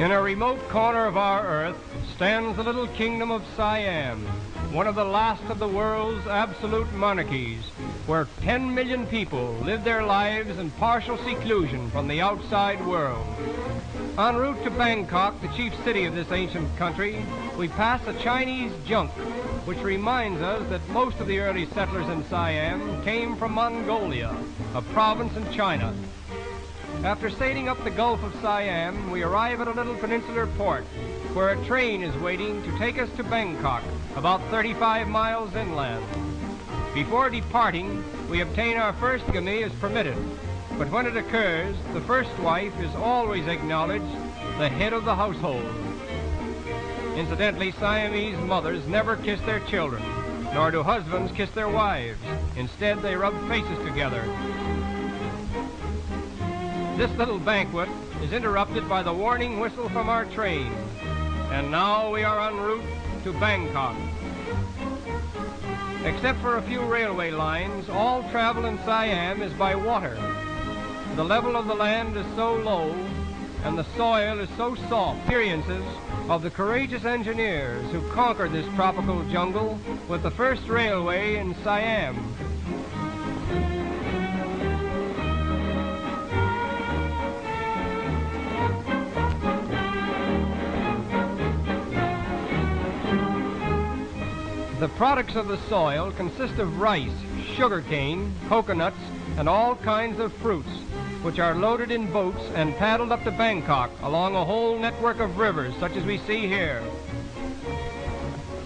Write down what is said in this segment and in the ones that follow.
In a remote corner of our earth stands the little kingdom of Siam, one of the last of the world's absolute monarchies, where 10 million people live their lives in partial seclusion from the outside world. En route to Bangkok, the chief city of this ancient country, we pass a Chinese junk, which reminds us that most of the early settlers in Siam came from Mongolia, a province in China. After sailing up the Gulf of Siam, we arrive at a little peninsular port where a train is waiting to take us to Bangkok, about 35 miles inland. Before departing, we obtain our first bigamy as permitted, but when it occurs, the first wife is always acknowledged the head of the household. Incidentally, Siamese mothers never kiss their children, nor do husbands kiss their wives. Instead, they rub faces together. This little banquet is interrupted by the warning whistle from our train. And now we are en route to Bangkok. Except for a few railway lines, all travel in Siam is by water. The level of the land is so low and the soil is so soft. Experiences of the courageous engineers who conquered this tropical jungle with the first railway in Siam. The products of the soil consist of rice, sugarcane, coconuts, and all kinds of fruits, which are loaded in boats and paddled up to Bangkok along a whole network of rivers such as we see here.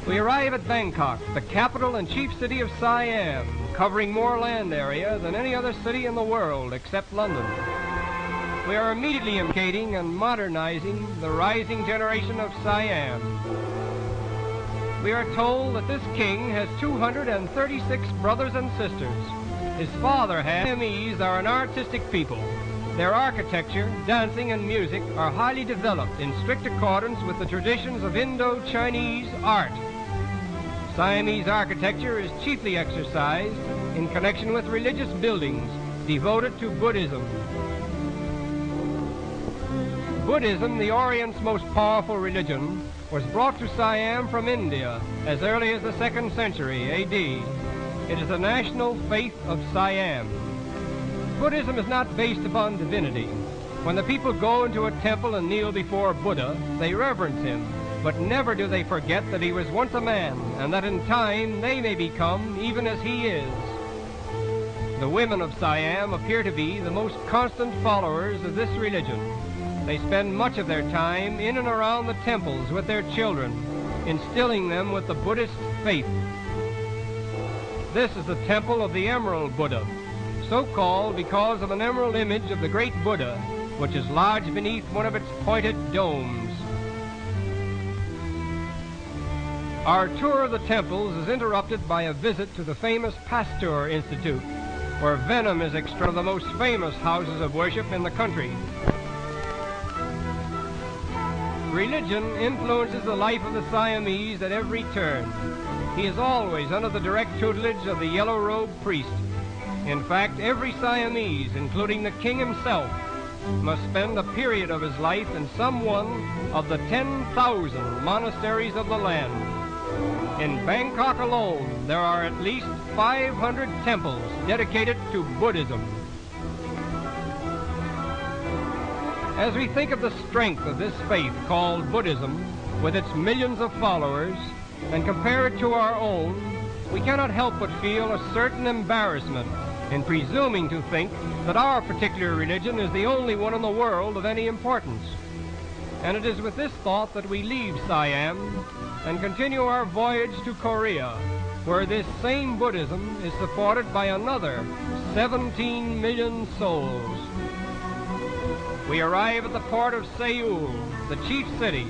We arrive at Bangkok, the capital and chief city of Siam, covering more land area than any other city in the world except London. We are immediately educating and modernizing the rising generation of Siam. We are told that this king has 236 brothers and sisters. His father had. Siamese are an artistic people. Their architecture, dancing, and music are highly developed in strict accordance with the traditions of Indo-Chinese art. Siamese architecture is chiefly exercised in connection with religious buildings devoted to Buddhism. Buddhism, the Orient's most powerful religion, was brought to Siam from India as early as the 2nd century A.D. It is the national faith of Siam. Buddhism is not based upon divinity. When the people go into a temple and kneel before Buddha, they reverence him, but never do they forget that he was once a man and that in time they may become even as he is. The women of Siam appear to be the most constant followers of this religion. They spend much of their time in and around the temples with their children, instilling them with the Buddhist faith. This is the temple of the Emerald Buddha, so called because of an emerald image of the great Buddha, which is lodged beneath one of its pointed domes. Our tour of the temples is interrupted by a visit to the famous Pasteur Institute, where venom is extracted from the most famous houses of worship in the country. Religion influences the life of the Siamese at every turn. He is always under the direct tutelage of the yellow-robed priest. In fact, every Siamese, including the king himself, must spend a period of his life in some one of the 10,000 monasteries of the land. In Bangkok alone, there are at least 500 temples dedicated to Buddhism. As we think of the strength of this faith called Buddhism, with its millions of followers, and compare it to our own, we cannot help but feel a certain embarrassment in presuming to think that our particular religion is the only one in the world of any importance. And it is with this thought that we leave Siam and continue our voyage to Korea, where this same Buddhism is supported by another 17 million souls. We arrive at the port of Seoul, the chief city,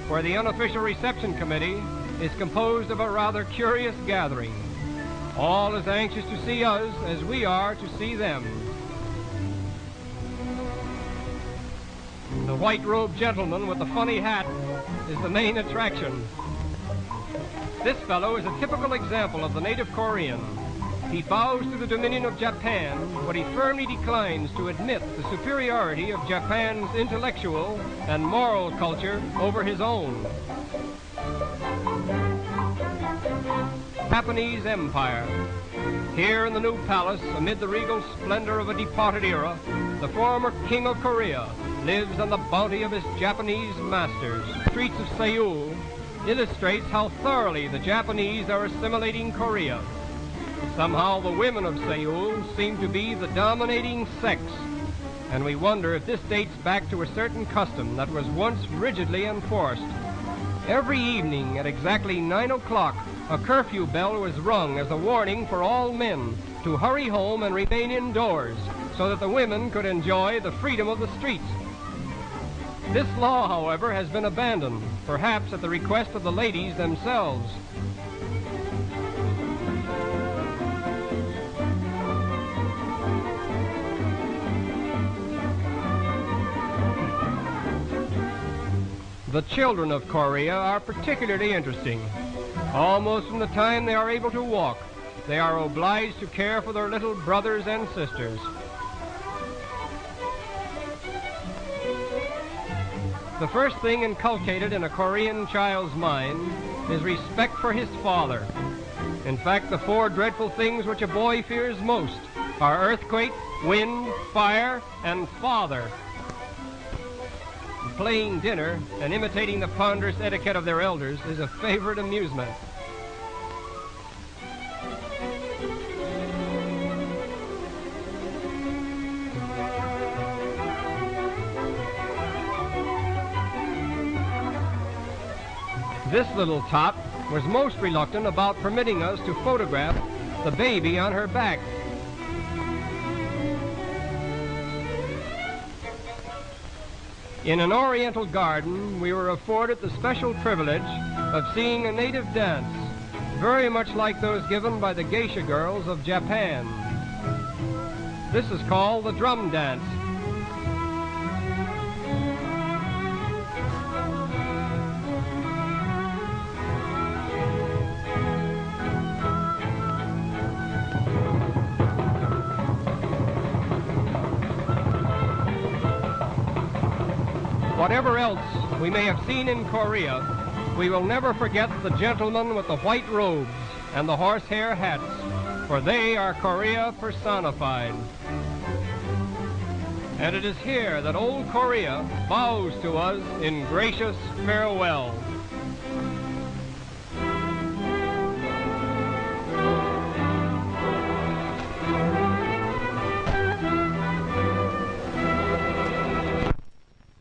where the unofficial reception committee is composed of a rather curious gathering, all as anxious to see us as we are to see them. The white-robed gentleman with the funny hat is the main attraction. This fellow is a typical example of the native Korean. He bows to the dominion of Japan, but he firmly declines to admit the superiority of Japan's intellectual and moral culture over his own. Japanese Empire. Here in the new palace, amid the regal splendor of a departed era, the former king of Korea lives on the bounty of his Japanese masters. The streets of Seoul illustrates how thoroughly the Japanese are assimilating Korea. Somehow the women of Seoul seem to be the dominating sex, and we wonder if this dates back to a certain custom that was once rigidly enforced. Every evening at exactly 9 o'clock, a curfew bell was rung as a warning for all men to hurry home and remain indoors so that the women could enjoy the freedom of the streets. This law, however, has been abandoned, perhaps at the request of the ladies themselves. The children of Korea are particularly interesting. Almost from the time they are able to walk, they are obliged to care for their little brothers and sisters. The first thing inculcated in a Korean child's mind is respect for his father. In fact, the 4 dreadful things which a boy fears most are earthquake, wind, fire, and father. Playing dinner and imitating the ponderous etiquette of their elders is a favorite amusement. This little tot was most reluctant about permitting us to photograph the baby on her back. In an oriental garden, we were afforded the special privilege of seeing a native dance, very much like those given by the geisha girls of Japan. This is called the drum dance. Whatever else we may have seen in Korea, we will never forget the gentlemen with the white robes and the horsehair hats, for they are Korea personified. And it is here that old Korea bows to us in gracious farewell.